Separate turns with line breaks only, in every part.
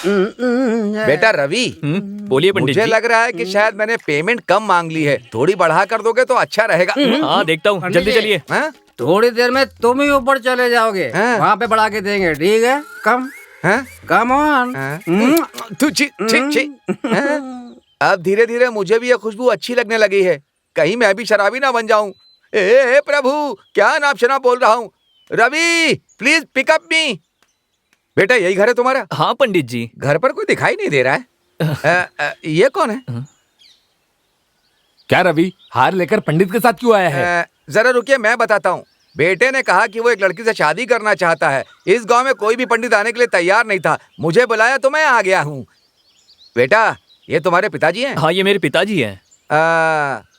बेटा रवि,
बोलिए पंडित
मुझे
जी।
लग रहा है कि शायद मैंने पेमेंट कम मांग ली है। थोड़ी बढ़ा कर दोगे तो अच्छा रहेगा।
हाँ देखता हूँ, जल्दी चलिए।
हाँ?
थोड़ी देर में तुम ही ऊपर चले जाओगे,
हाँ।
वहाँ पे बढ़ा के देंगे, ठीक है? कम
हाँ?
Come on.
हाँ? तू छी छी छी। हाँ? अब धीरे धीरे मुझे भी ये खुशबू अच्छी लगने लगी है। कहीं मैं भी शराबी ना बन जाऊं। ए प्रभु, क्या नाप शनाप बोल रहा हूँ। रवि प्लीज पिकअप मी। बेटा यही घर है तुम्हारा?
हाँ पंडित जी।
घर पर कोई दिखाई नहीं दे रहा है। ये कौन है?
क्या रवि, हार लेकर पंडित के साथ क्यों आया है?
जरा रुकिए, मैं बताता हूँ। बेटे ने कहा कि वो एक लड़की से शादी करना चाहता है। इस गांव में कोई भी पंडित आने के लिए तैयार नहीं था। मुझे बुलाया तो मैं आ गया हूँ। बेटा ये तुम्हारे पिताजी हैं?
हाँ ये मेरे पिताजी हैं।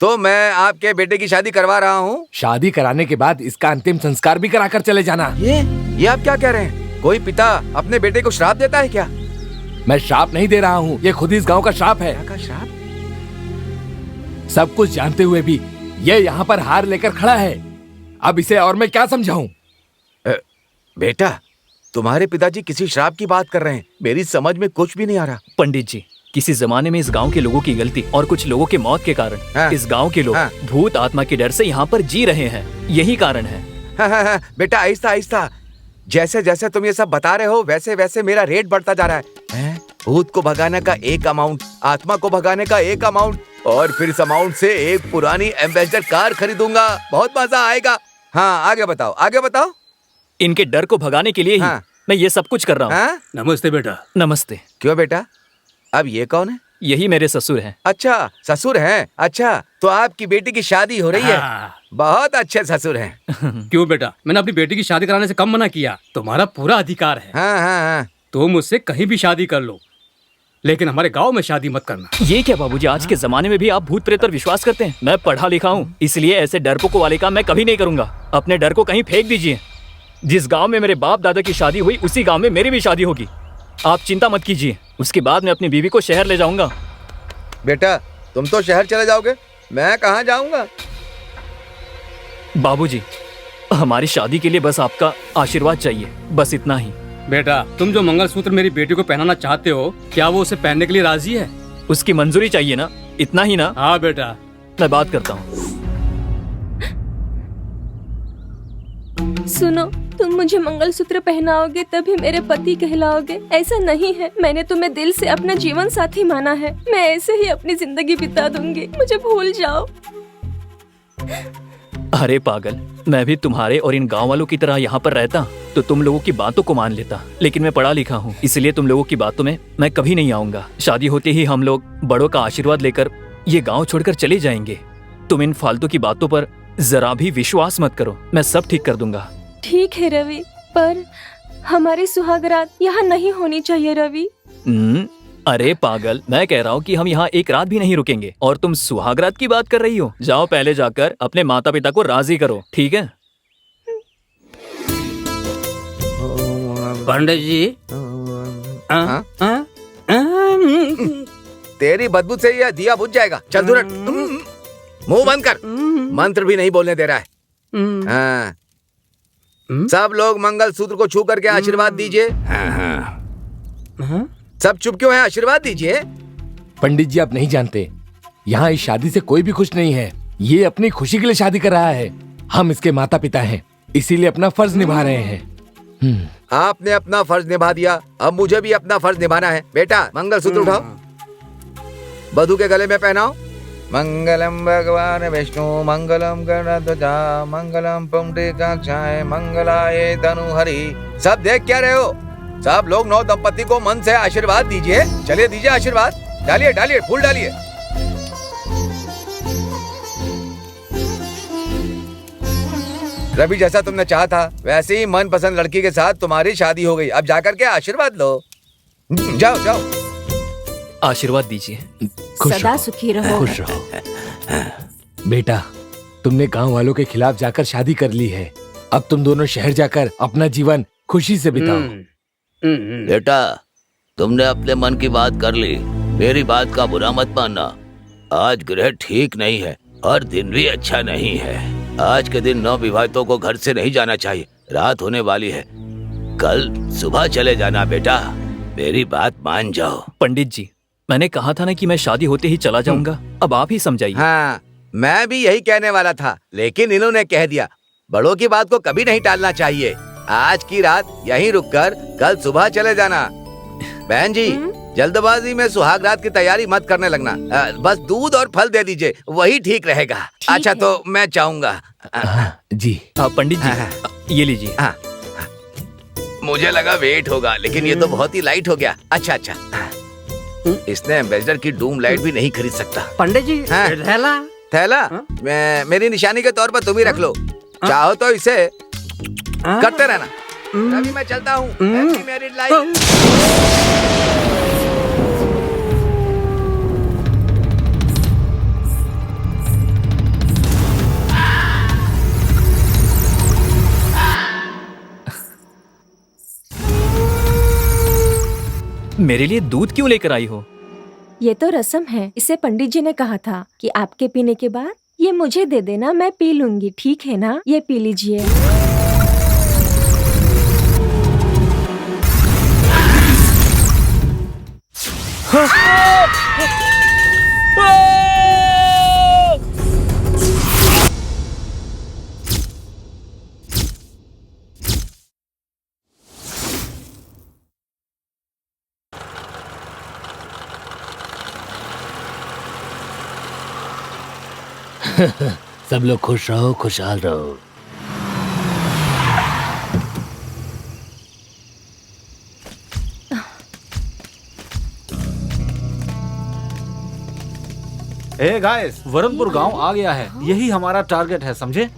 तो मैं आपके बेटे की शादी करवा रहा हूँ।
शादी कराने के बाद इसका अंतिम संस्कार भी कराकर चले जाना।
ये आप क्या कह रहे हैं? कोई पिता अपने बेटे को श्राप देता है क्या?
मैं श्राप नहीं दे रहा हूँ, ये खुद इस गांव का श्राप है।
का श्राप?
सब कुछ जानते हुए भी ये यहाँ पर हार लेकर खड़ा है। अब इसे और मैं क्या समझाऊं?
बेटा तुम्हारे पिताजी किसी श्राप की बात कर रहे हैं। मेरी समझ में कुछ भी नहीं आ रहा।
पंडित जी, किसी जमाने में इस गांव के लोगों की गलती और कुछ लोगों के मौत के कारण इस गांव के लोग भूत आत्मा के डर से यहाँ पर जी रहे हैं। यही कारण है।
बेटा आहिस्ता आहिस्ता। जैसे जैसे तुम ये सब बता रहे हो वैसे वैसे मेरा रेट बढ़ता जा रहा है। भूत को भगाने का एक अमाउंट, आत्मा को भगाने का एक अमाउंट, और फिर इस अमाउंट से एक पुरानी एम्बेसडर कार खरीदूंगा। बहुत मजा आएगा। हाँ आगे बताओ, आगे बताओ।
इनके डर को भगाने के लिए ही मैं ये सब कुछ कर रहा हूँ।
नमस्ते बेटा।
नमस्ते।
क्यों बेटा, अब ये कौन है?
यही मेरे ससुर हैं।
अच्छा ससुर हैं। अच्छा तो आपकी बेटी की शादी हो रही है। बहुत अच्छे ससुर हैं।
क्यों बेटा, मैंने अपनी बेटी की शादी कराने से कम मना किया? तुम्हारा पूरा अधिकार है।
हाँ।
तुम मुझसे कहीं भी शादी कर लो, लेकिन हमारे गांव में शादी मत करना।
ये क्या बाबूजी, आज के जमाने में भी आप भूत प्रेत पर विश्वास करते हैं? मैं पढ़ा लिखा हूँ, इसलिए ऐसे डरपोकों वाले काम मैं कभी नहीं करूंगा। अपने डर को कहीं फेंक दीजिए। जिस गांव में मेरे बाप दादा की शादी हुई उसी गांव में मेरी भी शादी होगी। आप चिंता मत कीजिए। उसके बाद मैं अपनी बीवी को शहर ले जाऊंगा।
बेटा तुम तो शहर चले जाओगे, मैं कहाँ जाऊंगा?
बाबूजी, हमारी शादी के लिए बस आपका आशीर्वाद चाहिए, बस इतना ही।
बेटा तुम जो मंगलसूत्र मेरी बेटी को पहनाना चाहते हो, क्या वो उसे पहनने के लिए राजी है?
उसकी मंजूरी चाहिए ना, इतना ही ना?
हाँ बेटा।
मैं बात करता हूँ।
सुनो, तुम मुझे मंगलसूत्र पहनाओगे तभी मेरे पति कहलाओगे, ऐसा नहीं है। मैंने तुम्हें दिल से अपना जीवन साथी माना है। मैं ऐसे ही अपनी जिंदगी बिता दूंगी, मुझे भूल जाओ।
अरे पागल, मैं भी तुम्हारे और इन गांव वालों की तरह यहाँ पर रहता तो तुम लोगों की बातों को मान लेता, लेकिन मैं पढ़ा लिखा हूँ, इसलिए तुम लोगों की बातों में मैं कभी नहीं आऊंगा। शादी होते ही हम लोग बड़ों का आशीर्वाद लेकर ये गाँव छोड़कर चले जाएंगे। तुम इन फालतू की बातों पर जरा भी विश्वास मत करो, मैं सब ठीक कर दूंगा।
ठीक है रवि, पर हमारी सुहागरात यहाँ नहीं होनी चाहिए रवि।
अरे पागल, मैं कह रहा हूँ कि हम यहाँ एक रात भी नहीं रुकेंगे और तुम सुहागरात की बात कर रही हो। जाओ पहले जाकर अपने माता पिता को राजी करो, ठीक है?
पंडित जी,
तेरी बदबू से यह दिया बुझ जाएगा। चल दूर, मुंह बंद कर। मंत्र भी नहीं बोलने दे रहा है। हाँ। सब लोग मंगलसूत्र को छू करके आशीर्वाद दीजिए। सब चुप क्यों है? आशीर्वाद दीजिए।
पंडित जी आप नहीं जानते, यहाँ इस शादी से कोई भी खुश नहीं है। ये अपनी खुशी के लिए शादी कर रहा है। हम इसके माता पिता हैं, इसीलिए अपना फर्ज निभा रहे हैं।
आपने अपना फर्ज निभा दिया, अब मुझे भी अपना फर्ज निभाना है। बेटा मंगलसूत्र उठाओ, वधू के गले में पहनाओ। मंगलम भगवान विष्णु मंगलम गणध्वजा मंगलम पुंडरीकाक्षाय मंगलाय तनुहरि। सब देख क्या रहे हो? सब लोग नौ दंपति को मन से आशीर्वाद दीजिए। चलिए दीजिए आशीर्वाद। डालिए डालिए, फूल डालिए। रवि जैसा तुमने चाहा था वैसे ही मनपसंद लड़की के साथ तुम्हारी शादी हो गई। अब जाकर के आशीर्वाद लो। जाओ जाओ।
आशीर्वाद दीजिए।
सदा सुखी रहो।
खुश रहो। बेटा तुमने गांव वालों के खिलाफ जाकर शादी कर ली है। अब तुम दोनों शहर जाकर अपना जीवन खुशी से बिताओ।
बेटा तुमने अपने मन की बात कर ली, मेरी बात का बुरा मत मानना। आज ग्रह ठीक नहीं है और दिन भी अच्छा नहीं है। आज के दिन नवविवाहितों को घर से नहीं जाना चाहिए, रात होने वाली है। कल सुबह चले जाना बेटा। मेरी बात मान जाओ।
पंडित जी, मैंने कहा था ना कि मैं शादी होते ही चला जाऊंगा। अब आप ही समझाइए।
हाँ, मैं भी यही कहने वाला था, लेकिन इन्होंने कह दिया। बड़ों की बात को कभी नहीं टालना चाहिए। आज की रात यहीं रुककर कल सुबह चले जाना। बहन जी, जल्दबाजी में सुहाग रात की तैयारी मत करने लगना। बस दूध और फल दे दीजिए, वही ठीक रहेगा। अच्छा, तो मैं चाहूंगा।
जी
पंडित जी, ये लीजिए।
मुझे लगा वेट होगा, लेकिन ये तो बहुत ही लाइट हो गया। अच्छा, इसने एम्बेसडर की डूम लाइट भी नहीं खरीद सकता।
पंडित जी,
हाँ। थैला मेरी निशानी के तौर पर तुम ही रख लो। चाहो तो इसे करते रहना। अभी मैं चलता हूँ। Happy married life.
मेरे लिए दूध क्यों लेकर आई हो?
ये तो रस्म है। इसे पंडित जी ने कहा था कि आपके पीने के बाद ये मुझे दे देना, मैं पी लूंगी। ठीक है ना? ये पी लीजिए।
सब लोग खुश रहो, खुशहाल रहो।
गाइस, वरुणपुर गांव आ गया है। यही हमारा टारगेट है, समझे?